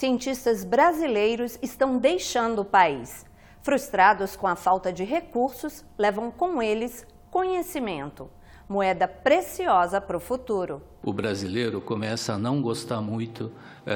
cientistas brasileiros estão deixando o país. Frustrados com a falta de recursos, levam com eles conhecimento, moeda preciosa para o futuro. O brasileiro começa a não gostar muito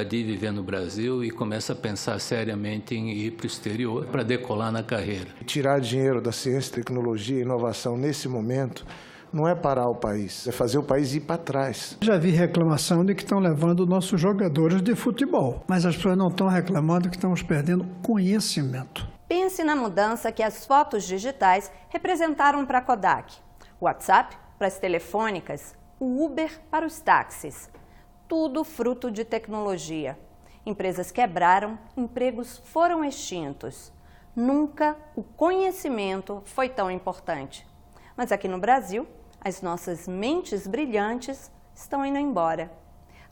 de viver no Brasil e começa a pensar seriamente em ir para o exterior para decolar na carreira. Tirar dinheiro da ciência, tecnologia e inovação nesse momento não é parar o país, é fazer o país ir para trás. Já vi reclamação de que estão levando nossos jogadores de futebol, mas as pessoas não estão reclamando que estamos perdendo conhecimento. Pense na mudança que as fotos digitais representaram para a Kodak. O WhatsApp para as telefônicas, o Uber para os táxis. Tudo fruto de tecnologia. Empresas quebraram, empregos foram extintos. Nunca o conhecimento foi tão importante. Mas aqui no Brasil, as nossas mentes brilhantes estão indo embora.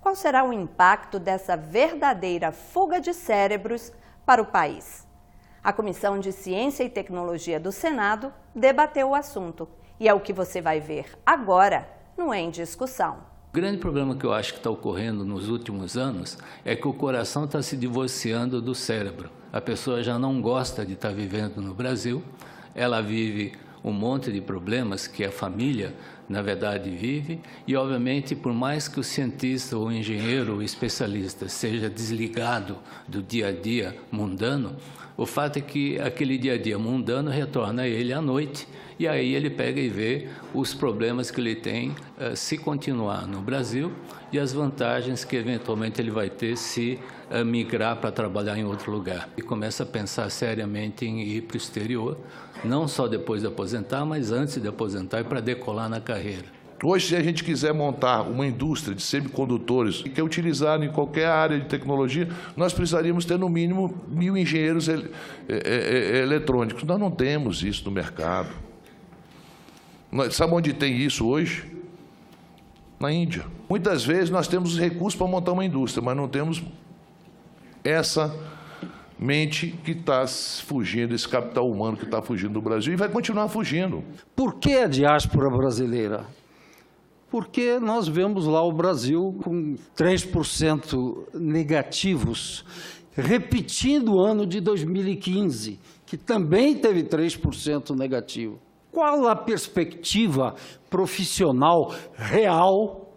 Qual será o impacto dessa verdadeira fuga de cérebros para o país? A Comissão de Ciência e Tecnologia do Senado debateu o assunto. E é o que você vai ver agora no Em Discussão. O grande problema que eu acho que está ocorrendo nos últimos anos é que o coração está se divorciando do cérebro. A pessoa já não gosta de estar vivendo no Brasil, ela vive um monte de problemas que a família, na verdade, vive e, obviamente, por mais que o cientista, o engenheiro, o especialista seja desligado do dia a dia mundano, o fato é que aquele dia a dia mundano retorna a ele à noite e aí ele pega e vê os problemas que ele tem se continuar no Brasil e as vantagens que eventualmente ele vai ter se migrar para trabalhar em outro lugar. E começa a pensar seriamente em ir para o exterior, não só depois de aposentar, mas antes de aposentar e para decolar na carreira. Hoje, se a gente quiser montar uma indústria de semicondutores que é utilizada em qualquer área de tecnologia, nós precisaríamos ter no mínimo 1.000 engenheiros eletrônicos. Nós não temos isso no mercado. Sabe onde tem isso hoje? Na Índia. Muitas vezes nós temos os recursos para montar uma indústria, mas não temos essa mente que está fugindo, esse capital humano que está fugindo do Brasil e vai continuar fugindo. Por que a diáspora brasileira? Porque nós vemos lá o Brasil com 3% negativos, repetindo o ano de 2015, que também teve 3% negativo. Qual a perspectiva profissional real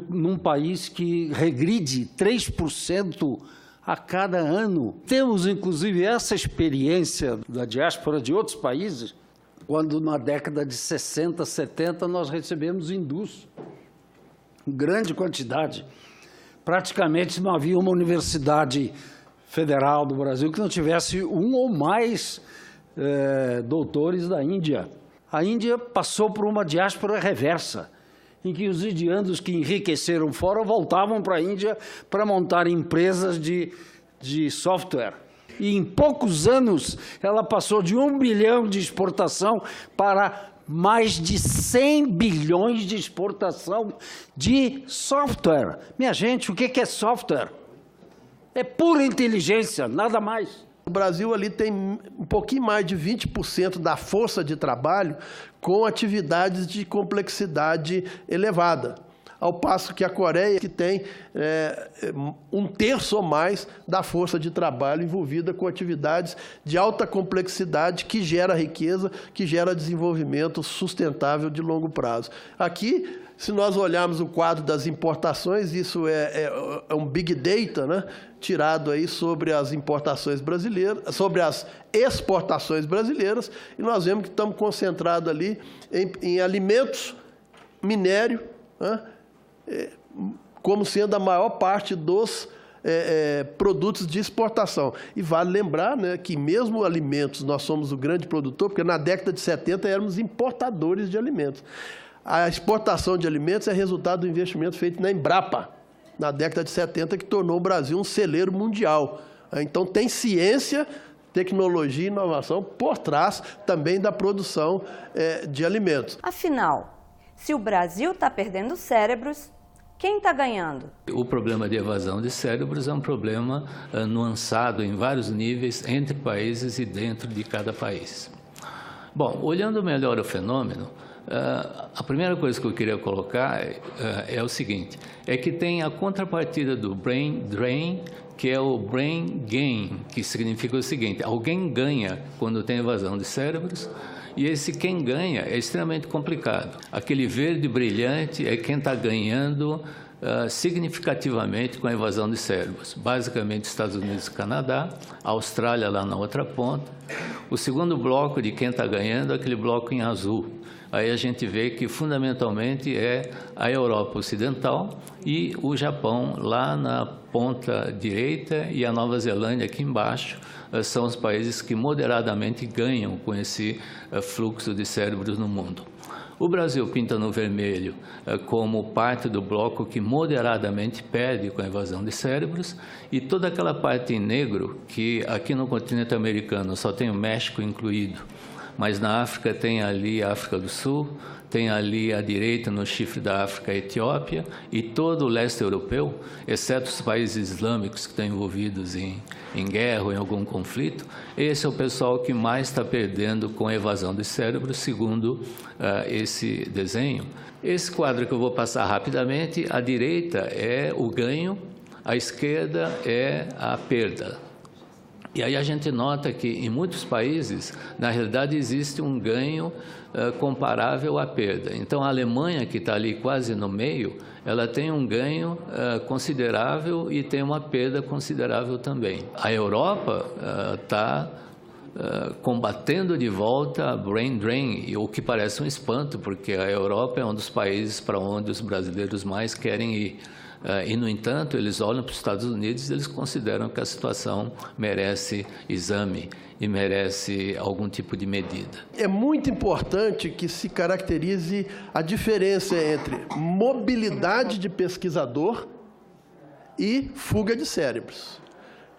num país que regride 3% a cada ano? Temos, inclusive, essa experiência da diáspora de outros países, quando na década de 60, 70, nós recebemos hindus, em grande quantidade. Praticamente não havia uma universidade federal do Brasil que não tivesse um ou mais doutores da Índia. A Índia passou por uma diáspora reversa, em que os indianos que enriqueceram fora voltavam para a Índia para montar empresas de software. E em poucos anos ela passou de 1 bilhão de exportação para mais de 100 bilhões de exportação de software. Minha gente, o que é software? É pura inteligência, nada mais. O Brasil ali tem um pouquinho mais de 20% da força de trabalho com atividades de complexidade elevada. Ao passo que a Coreia que tem 1/3 ou mais da força de trabalho envolvida com atividades de alta complexidade que gera riqueza, que gera desenvolvimento sustentável de longo prazo. Aqui, se nós olharmos o quadro das importações, isso é um big data, né, tirado aí sobre as importações brasileiras, sobre as exportações brasileiras, e nós vemos que estamos concentrados ali em alimentos, minério, né, como sendo a maior parte dos produtos de exportação. E vale lembrar, né, que mesmo alimentos nós somos o grande produtor, porque na década de 70 éramos importadores de alimentos. A exportação de alimentos é resultado do investimento feito na Embrapa, na década de 70, que tornou o Brasil um celeiro mundial. Então tem ciência, tecnologia e inovação por trás também da produção de alimentos. Afinal, se o Brasil está perdendo cérebros, quem está ganhando? O problema de evasão de cérebros é um problema nuançado em vários níveis entre países e dentro de cada país. Bom, olhando melhor o fenômeno, A primeira coisa que eu queria colocar é o seguinte, é que tem a contrapartida do brain drain, que é o brain gain, que significa o seguinte, alguém ganha quando tem evasão de cérebros, e esse quem ganha é extremamente complicado. Aquele verde brilhante é quem está ganhando significativamente com a evasão de cérebros, basicamente Estados Unidos e Canadá, a Austrália lá na outra ponta. O segundo bloco de quem está ganhando é aquele bloco em azul. Aí a gente vê que fundamentalmente é a Europa Ocidental e o Japão lá na ponta direita e a Nova Zelândia aqui embaixo são os países que moderadamente ganham com esse fluxo de cérebros no mundo. O Brasil pinta no vermelho como parte do bloco que moderadamente perde com a evasão de cérebros e toda aquela parte em negro que aqui no continente americano só tem o México incluído, mas na África tem ali a África do Sul, tem ali à direita no chifre da África a Etiópia e todo o leste europeu, exceto os países islâmicos que estão envolvidos em guerra ou em algum conflito, esse é o pessoal que mais está perdendo com a evasão de cérebros, segundo esse desenho. Esse quadro que eu vou passar rapidamente, à direita é o ganho, à esquerda é a perda. E aí a gente nota que em muitos países, na realidade, existe um ganho comparável à perda. Então, a Alemanha, que está ali quase no meio, ela tem um ganho considerável e tem uma perda considerável também. A Europa está combatendo de volta a brain drain, o que parece um espanto, porque a Europa é um dos países para onde os brasileiros mais querem ir. E, no entanto, eles olham para os Estados Unidos e eles consideram que a situação merece exame e merece algum tipo de medida. É muito importante que se caracterize a diferença entre mobilidade de pesquisador e fuga de cérebros.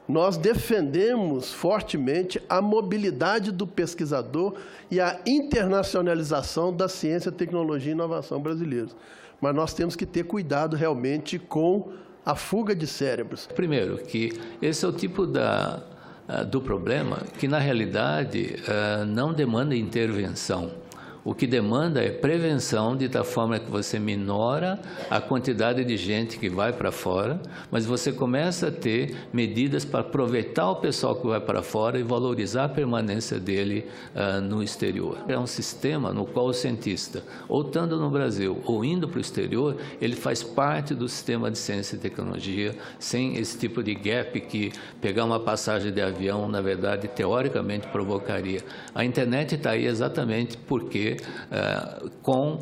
Nós defendemos fortemente a mobilidade do pesquisador e a internacionalização da ciência, tecnologia e inovação brasileiros. Mas nós temos que ter cuidado realmente com a fuga de cérebros. Primeiro, que esse é o tipo do problema que, na realidade, não demanda intervenção. O que demanda é prevenção, de tal forma que você minora a quantidade de gente que vai para fora, mas você começa a ter medidas para aproveitar o pessoal que vai para fora e valorizar a permanência dele no exterior. É um sistema no qual o cientista, ou estando no Brasil ou indo para o exterior, ele faz parte do sistema de ciência e tecnologia, sem esse tipo de gap que pegar uma passagem de avião, na verdade, teoricamente provocaria. A internet está aí exatamente porque com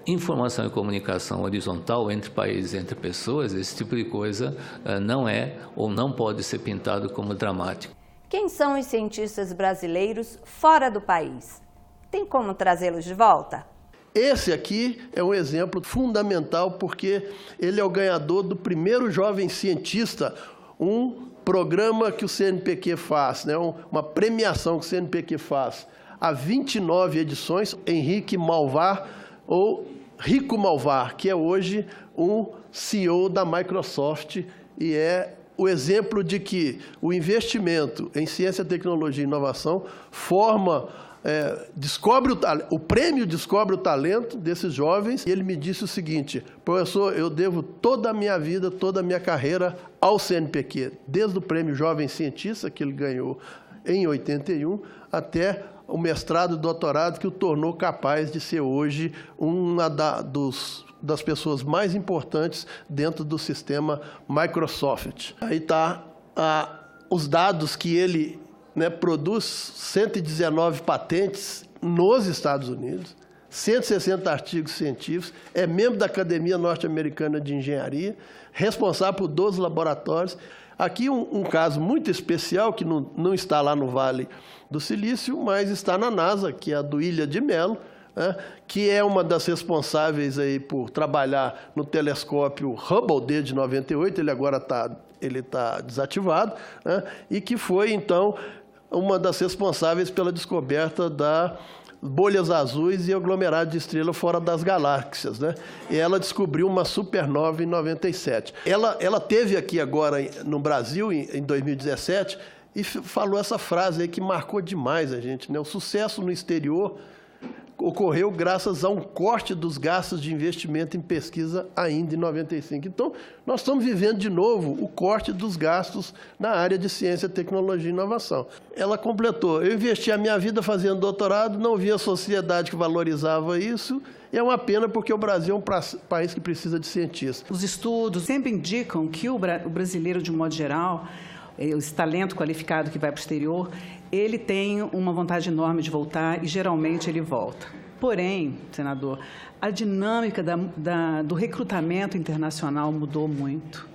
informação e comunicação horizontal entre países, entre pessoas, esse tipo de coisa não é ou não pode ser pintado como dramático. Quem são os cientistas brasileiros fora do país? Tem como trazê-los de volta? Esse aqui é um exemplo fundamental porque ele é o ganhador do primeiro Jovem Cientista, um programa que o CNPq faz, né? Uma premiação que o CNPq faz. Há 29 edições, Henrique Malvar, ou Rico Malvar, que é hoje um CEO da Microsoft e é o exemplo de que o investimento em ciência, tecnologia e inovação forma, o prêmio descobre o talento desses jovens. E ele me disse o seguinte: professor, eu devo toda a minha vida, toda a minha carreira ao CNPq, desde o prêmio Jovem Cientista, que ele ganhou em 81, até o mestrado e doutorado que o tornou capaz de ser hoje uma das pessoas mais importantes dentro do sistema Microsoft. Aí está os dados que ele produz, 119 patentes nos Estados Unidos, 160 artigos científicos, é membro da Academia Norte-Americana de Engenharia, responsável por 12 laboratórios. Aqui um caso muito especial, que não está lá no Vale do Silício, mas está na NASA, que é a do Ilha de Mello, que é uma das responsáveis aí por trabalhar no telescópio Hubble desde 98, ele agora está desativado, e que foi, então, uma das responsáveis pela descoberta da bolhas azuis e aglomerado de estrela fora das galáxias, E ela descobriu uma supernova em 97. Ela teve aqui agora no Brasil, em 2017, e falou essa frase aí que marcou demais a gente, O sucesso no exterior ocorreu graças a um corte dos gastos de investimento em pesquisa ainda em 95. Então, nós estamos vivendo de novo o corte dos gastos na área de ciência, tecnologia e inovação. Ela completou: eu investi a minha vida fazendo doutorado, não vi a sociedade que valorizava isso, e é uma pena porque o Brasil é um país que precisa de cientistas. Os estudos sempre indicam que o brasileiro, de um modo geral, esse talento qualificado que vai para o exterior, ele tem uma vontade enorme de voltar e geralmente ele volta. Porém, senador, a dinâmica do recrutamento internacional mudou muito.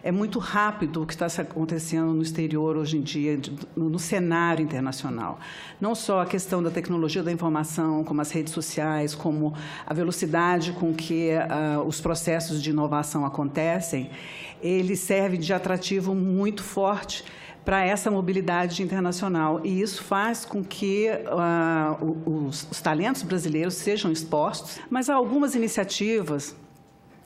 É muito rápido o que está acontecendo no exterior hoje em dia, no cenário internacional. Não só a questão da tecnologia da informação, como as redes sociais, como a velocidade com que os processos de inovação acontecem, ele serve de atrativo muito forte para essa mobilidade internacional. E isso faz com que os talentos brasileiros sejam expostos, mas há algumas iniciativas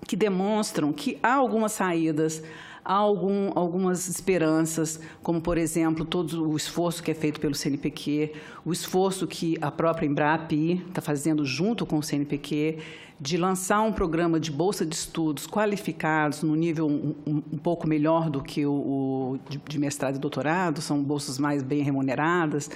que demonstram que há algumas saídas, há algumas esperanças, como, por exemplo, todo o esforço que é feito pelo CNPq, o esforço que a própria Embrapi está fazendo junto com o CNPq, de lançar um programa de bolsa de estudos qualificados no nível um pouco melhor do que o de mestrado e doutorado, são bolsas mais bem remuneradas,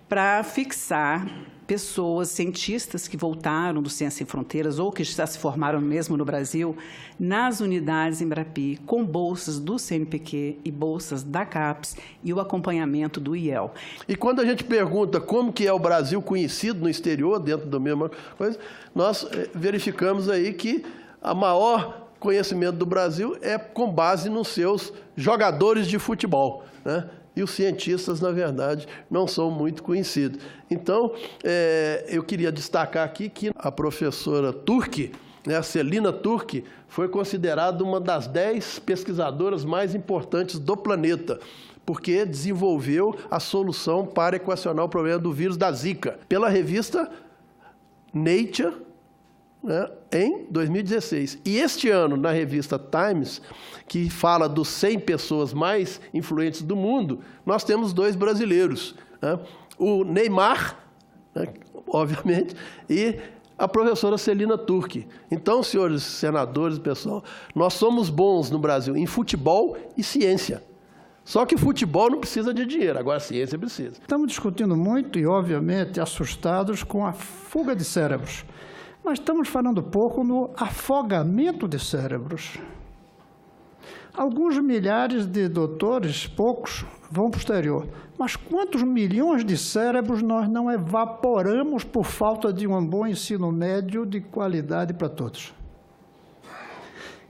para fixar pessoas, cientistas que voltaram do Ciência Sem Fronteiras ou que já se formaram mesmo no Brasil, nas unidades Embrapi, com bolsas do CNPq e bolsas da CAPES e o acompanhamento do IEL. E quando a gente pergunta como que é o Brasil conhecido no exterior, dentro da mesma coisa, nós verificamos aí que a maior conhecimento do Brasil é com base nos seus jogadores de futebol, né? E os cientistas, na verdade, não são muito conhecidos. Então, eu queria destacar aqui que a professora Turki, a Celina Turki, foi considerada uma das 10 pesquisadoras mais importantes do planeta, porque desenvolveu a solução para equacionar o problema do vírus da Zika, pela revista Nature, né, em 2016. E este ano, na revista Times, que fala dos 100 pessoas mais influentes do mundo, nós temos 2 brasileiros, né? O Neymar, né, obviamente, e a professora Celina Turki. Então, senhores senadores, pessoal, nós somos bons no Brasil em futebol e ciência. Só que futebol não precisa de dinheiro, agora a ciência precisa. Estamos discutindo muito e, obviamente, assustados com a fuga de cérebros. Mas estamos falando pouco no afogamento de cérebros. Alguns milhares de doutores, poucos, vão para o exterior. Mas quantos milhões de cérebros nós não evaporamos por falta de um bom ensino médio de qualidade para todos?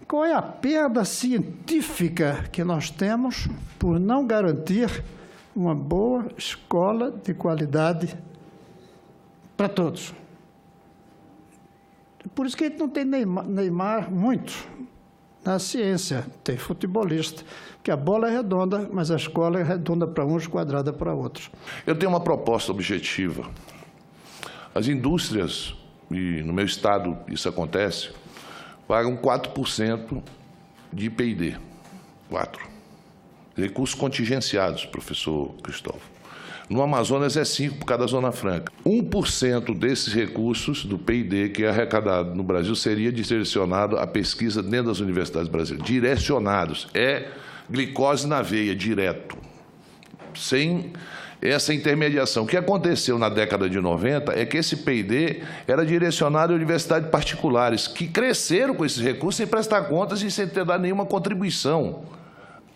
Qual é a perda científica que nós temos por não garantir uma boa escola de qualidade para todos? Por isso que a gente não tem Neymar muito na ciência. Tem futebolista, que a bola é redonda, mas a escola é redonda para uns, quadrada para outros. Eu tenho uma proposta objetiva. As indústrias, e no meu estado isso acontece, pagam 4% de PID. 4%. Recursos contingenciados, professor Cristóvão. No Amazonas é 5% por causa da Zona Franca. 1% desses recursos do PID que é arrecadado no Brasil seria direcionado à pesquisa dentro das universidades brasileiras. Direcionados. É glicose na veia, direto. Sem essa intermediação. O que aconteceu na década de 90 é que esse PID era direcionado a universidades particulares, que cresceram com esses recursos sem prestar contas e sem ter dado nenhuma contribuição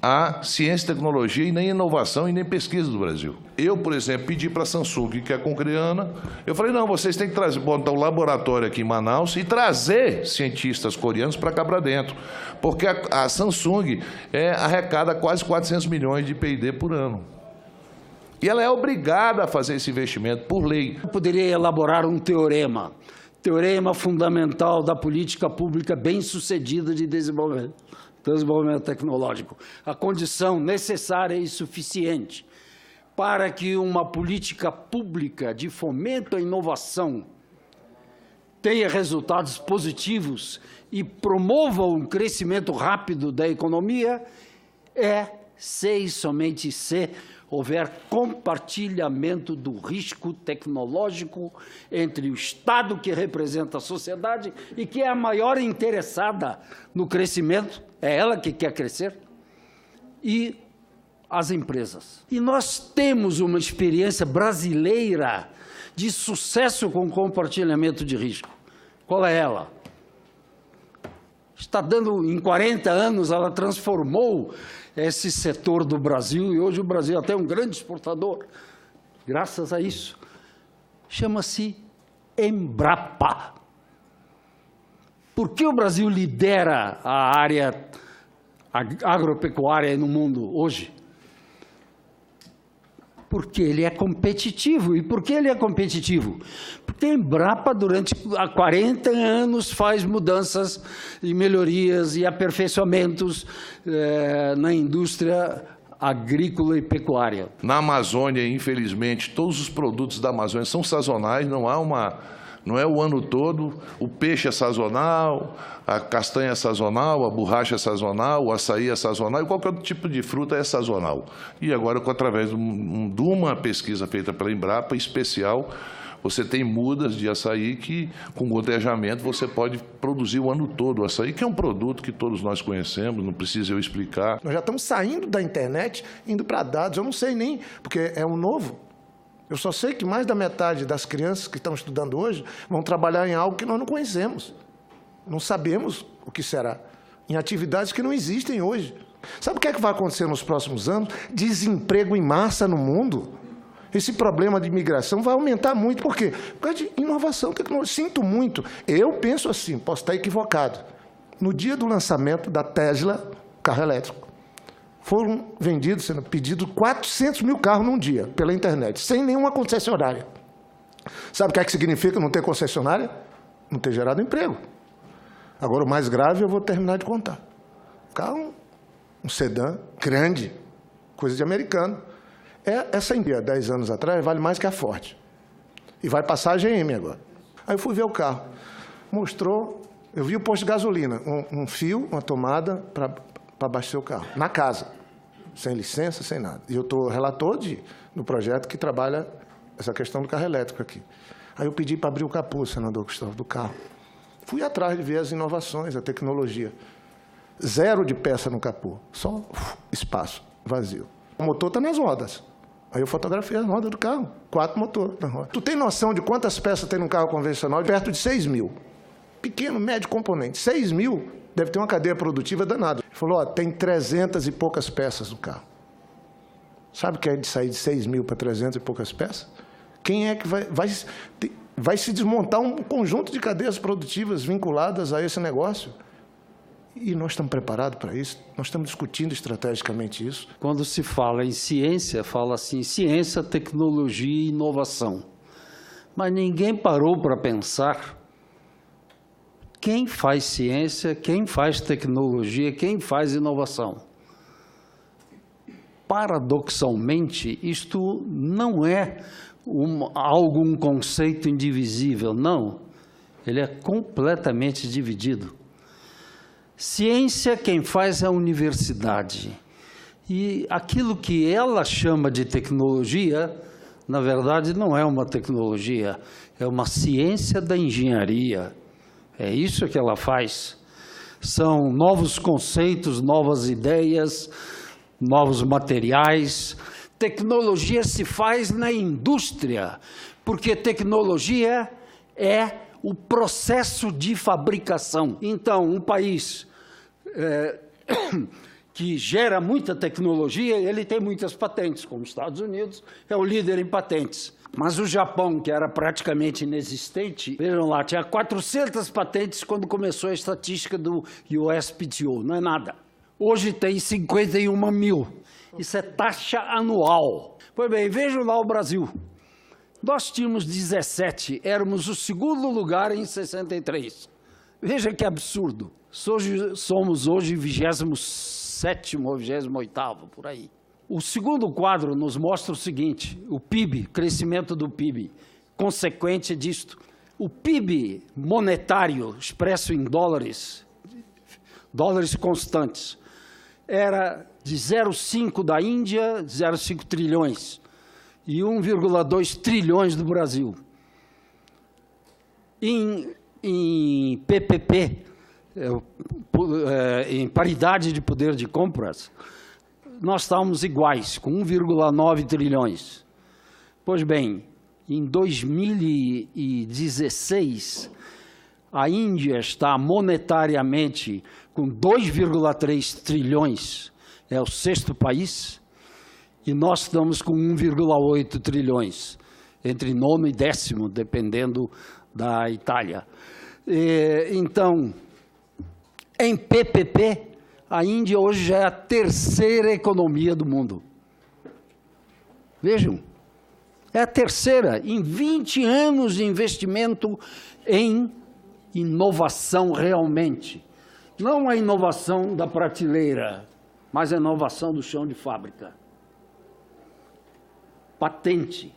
à ciência e tecnologia, e nem inovação, e nem pesquisa do Brasil. Eu, por exemplo, pedi para a Samsung, que é concreana, eu falei, não, vocês têm que botar um laboratório aqui em Manaus e trazer cientistas coreanos para cá para dentro, porque a Samsung arrecada quase 400 milhões de PID por ano. E ela é obrigada a fazer esse investimento por lei. Eu poderia elaborar um teorema fundamental da política pública bem-sucedida de desenvolvimento tecnológico. A condição necessária e suficiente para que uma política pública de fomento à inovação tenha resultados positivos e promova um crescimento rápido da economia é, somente ser, houver compartilhamento do risco tecnológico entre o Estado, que representa a sociedade e que é a maior interessada no crescimento, é ela que quer crescer, e as empresas. E nós temos uma experiência brasileira de sucesso com compartilhamento de risco. Qual é ela? Está dando, em 40 anos, ela transformou esse setor do Brasil, e hoje o Brasil é até um grande exportador, graças a isso. Chama-se Embrapa. Por que o Brasil lidera a área agropecuária no mundo hoje? Porque ele é competitivo. E por que ele é competitivo? Porque a Embrapa, durante 40 anos, faz mudanças e melhorias e aperfeiçoamentos na indústria agrícola e pecuária. Na Amazônia, infelizmente, todos os produtos da Amazônia são sazonais, não é o ano todo. O peixe é sazonal, a castanha é sazonal, a borracha é sazonal, o açaí é sazonal, e qualquer tipo de fruta é sazonal. E agora, através de uma pesquisa feita pela Embrapa, especial, você tem mudas de açaí que, com gotejamento, você pode produzir o ano todo o açaí, que é um produto que todos nós conhecemos, não precisa eu explicar. Nós já estamos saindo da internet, indo para dados. Eu não sei nem, porque é um novo. Eu só sei que mais da metade das crianças que estão estudando hoje vão trabalhar em algo que nós não conhecemos. Não sabemos o que será. Em atividades que não existem hoje. Sabe o que é que vai acontecer nos próximos anos? Desemprego em massa no mundo. Esse problema de imigração vai aumentar muito. Por quê? Por causa de inovação, tecnologia. Sinto muito. Eu penso assim, posso estar equivocado. No dia do lançamento da Tesla, carro elétrico, foram vendidos, sendo pedidos 400 mil carros num dia, pela internet, sem nenhuma concessionária. Sabe o que é que significa não ter concessionária? Não ter gerado emprego. Agora, o mais grave eu vou terminar de contar. Carro, um sedã grande, coisa de americano. Essa India, 10 anos atrás, vale mais que a Ford. E vai passar a GM agora. Aí eu fui ver o carro. Mostrou, eu vi o posto de gasolina, um fio, uma tomada para abastecer o carro, na casa, sem licença, sem nada. E eu estou relator no projeto que trabalha essa questão do carro elétrico aqui. Aí eu pedi para abrir o capô, senador Gustavo, do carro. Fui atrás de ver as inovações, a tecnologia. 0 de peça no capô, só espaço, vazio. O motor está nas rodas. Aí eu fotografei as rodas do carro, 4 motores na roda. Tu tem noção de quantas peças tem num carro convencional? Perto de 6 mil. Pequeno, médio componente. 6 mil deve ter uma cadeia produtiva danada. Ele falou, tem 300 e poucas peças no carro. Sabe o que é de sair de 6 mil para 300 e poucas peças? Quem é que vai se desmontar um conjunto de cadeias produtivas vinculadas a esse negócio? E nós estamos preparados para isso? Nós estamos discutindo estrategicamente isso? Quando se fala em ciência, fala assim, ciência, tecnologia e inovação. Mas ninguém parou para pensar quem faz ciência, quem faz tecnologia, quem faz inovação. Paradoxalmente, isto não é um conceito indivisível, não. Ele é completamente dividido. Ciência, quem faz é a universidade. E aquilo que ela chama de tecnologia, na verdade, não é uma tecnologia, é uma ciência da engenharia. É isso que ela faz. São novos conceitos, novas ideias, novos materiais. Tecnologia se faz na indústria, porque tecnologia é o processo de fabricação. Então, um país que gera muita tecnologia, ele tem muitas patentes, como os Estados Unidos é o líder em patentes. Mas o Japão, que era praticamente inexistente, vejam lá, tinha 400 patentes quando começou a estatística do USPTO, não é nada. Hoje tem 51 mil. Isso é taxa anual. Pois bem, vejam lá o Brasil. Nós tínhamos 17, éramos o segundo lugar em 63. Veja que absurdo. Somos hoje 27º ou 28º, por aí. O segundo quadro nos mostra o seguinte, o PIB, crescimento do PIB, consequente disto. O PIB monetário, expresso em dólares constantes, era de 0,5 da Índia, 0,5 trilhões, e 1,2 trilhões do Brasil. Em PPP, em paridade de poder de compras, nós estávamos iguais, com 1,9 trilhões. Pois bem, em 2016, a Índia está monetariamente com 2,3 trilhões, é o 6º país, e nós estamos com 1,8 trilhões, entre 9º e 10º, dependendo da Itália. Então, em PPP, a Índia hoje já é a 3ª economia do mundo. Vejam, é a 3ª, em 20 anos de investimento em inovação realmente. Não a inovação da prateleira, mas a inovação do chão de fábrica. Patente,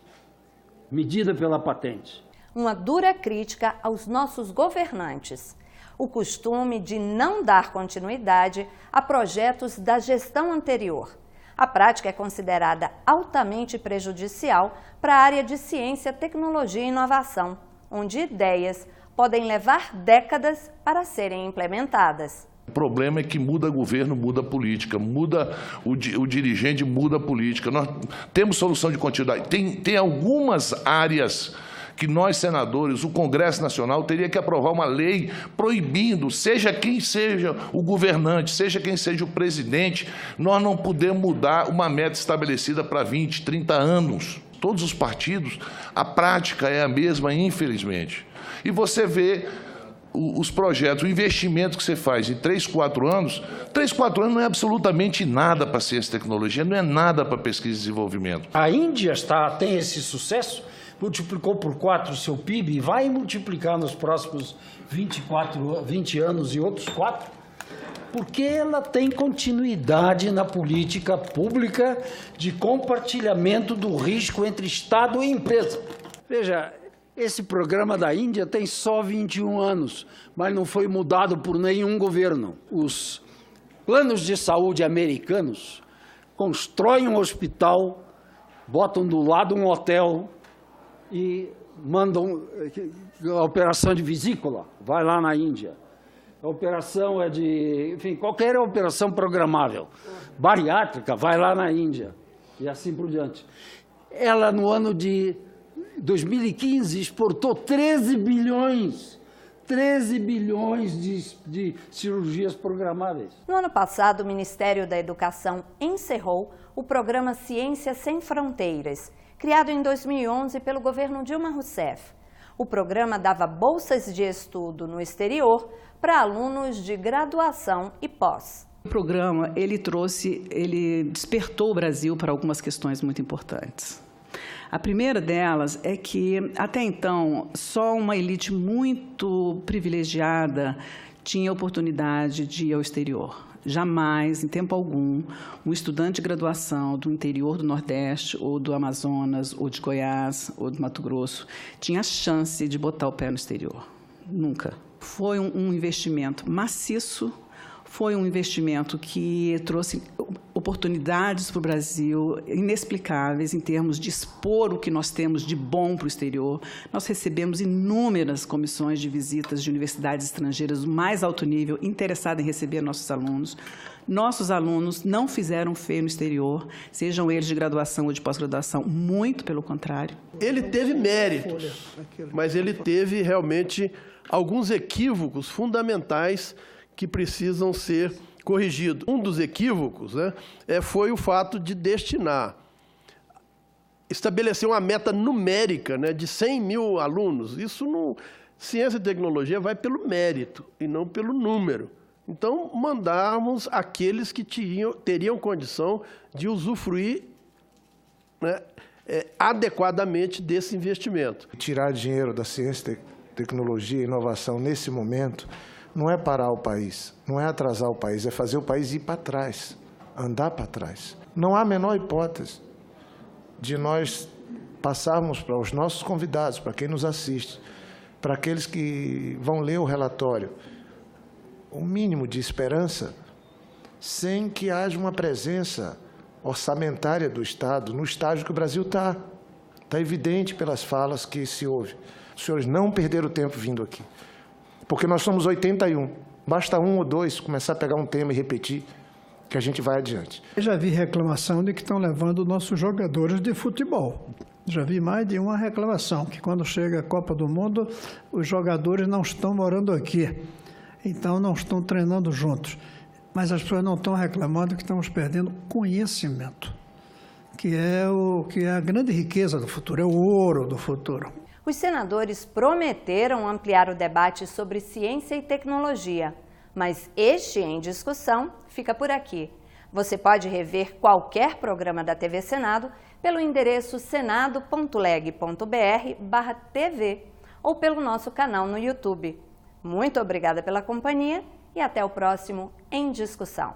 medida pela patente. Uma dura crítica aos nossos governantes. O costume de não dar continuidade a projetos da gestão anterior. A prática é considerada altamente prejudicial para a área de ciência, tecnologia e inovação, onde ideias podem levar décadas para serem implementadas. O problema é que muda governo, muda política, muda o dirigente, muda a política. Nós temos solução de continuidade. Tem algumas áreas que nós, senadores, o Congresso Nacional, teria que aprovar uma lei proibindo, seja quem seja o governante, seja quem seja o presidente, nós não podemos mudar uma meta estabelecida para 20, 30 anos. Todos os partidos, a prática é a mesma, infelizmente. E você vê os projetos, o investimento que você faz em 3, 4 anos, 3, 4 anos não é absolutamente nada para ciência e tecnologia, não é nada para pesquisa e desenvolvimento. A Índia tem esse sucesso, multiplicou por 4 o seu PIB e vai multiplicar nos próximos 20 anos e outros 4, porque ela tem continuidade na política pública de compartilhamento do risco entre Estado e empresa. Veja, esse programa da Índia tem só 21 anos, mas não foi mudado por nenhum governo. Os planos de saúde americanos constroem um hospital, botam do lado um hotel e mandam a operação de vesícula, vai lá na Índia. A operação é de, enfim, qualquer operação programável. Bariátrica, vai lá na Índia. E assim por diante. Ela, no ano de 2015, exportou 13 bilhões de cirurgias programáveis. No ano passado, o Ministério da Educação encerrou o programa Ciência Sem Fronteiras, criado em 2011 pelo governo Dilma Rousseff. O programa dava bolsas de estudo no exterior para alunos de graduação e pós. O programa, ele despertou o Brasil para algumas questões muito importantes. A primeira delas é que, até então, só uma elite muito privilegiada tinha oportunidade de ir ao exterior. Jamais, em tempo algum, um estudante de graduação do interior do Nordeste, ou do Amazonas, ou de Goiás, ou do Mato Grosso, tinha a chance de botar o pé no exterior. Nunca. Foi um investimento maciço, foi um investimento que trouxe oportunidades para o Brasil inexplicáveis em termos de expor o que nós temos de bom para o exterior. Nós recebemos inúmeras comissões de visitas de universidades estrangeiras do mais alto nível, interessadas em receber nossos alunos. Nossos alunos não fizeram feio no exterior, sejam eles de graduação ou de pós-graduação, muito pelo contrário. Ele teve méritos, mas ele teve realmente alguns equívocos fundamentais que precisam ser corrigidos. Um dos equívocos, foi o fato de estabelecer uma meta numérica, de 100 mil alunos. Isso não, ciência e tecnologia vai pelo mérito e não pelo número. Então, mandarmos aqueles que teriam condição de usufruir adequadamente desse investimento. Tirar dinheiro da ciência, tecnologia e inovação nesse momento não é parar o país, não é atrasar o país, é fazer o país ir para trás, andar para trás. Não há a menor hipótese de nós passarmos para os nossos convidados, para quem nos assiste, para aqueles que vão ler o relatório, o mínimo de esperança sem que haja uma presença orçamentária do Estado no estágio que o Brasil está. Está evidente pelas falas que se ouve. Os senhores não perderam tempo vindo aqui. Porque nós somos 81. Basta um ou dois começar a pegar um tema e repetir, que a gente vai adiante. Eu já vi reclamação de que estão levando nossos jogadores de futebol. Já vi mais de uma reclamação, que quando chega a Copa do Mundo, os jogadores não estão morando aqui. Então, não estão treinando juntos. Mas as pessoas não estão reclamando que estamos perdendo conhecimento, que é a grande riqueza do futuro, é o ouro do futuro. Os senadores prometeram ampliar o debate sobre ciência e tecnologia, mas este Em Discussão fica por aqui. Você pode rever qualquer programa da TV Senado pelo endereço senado.leg.br/TV ou pelo nosso canal no YouTube. Muito obrigada pela companhia e até o próximo Em Discussão.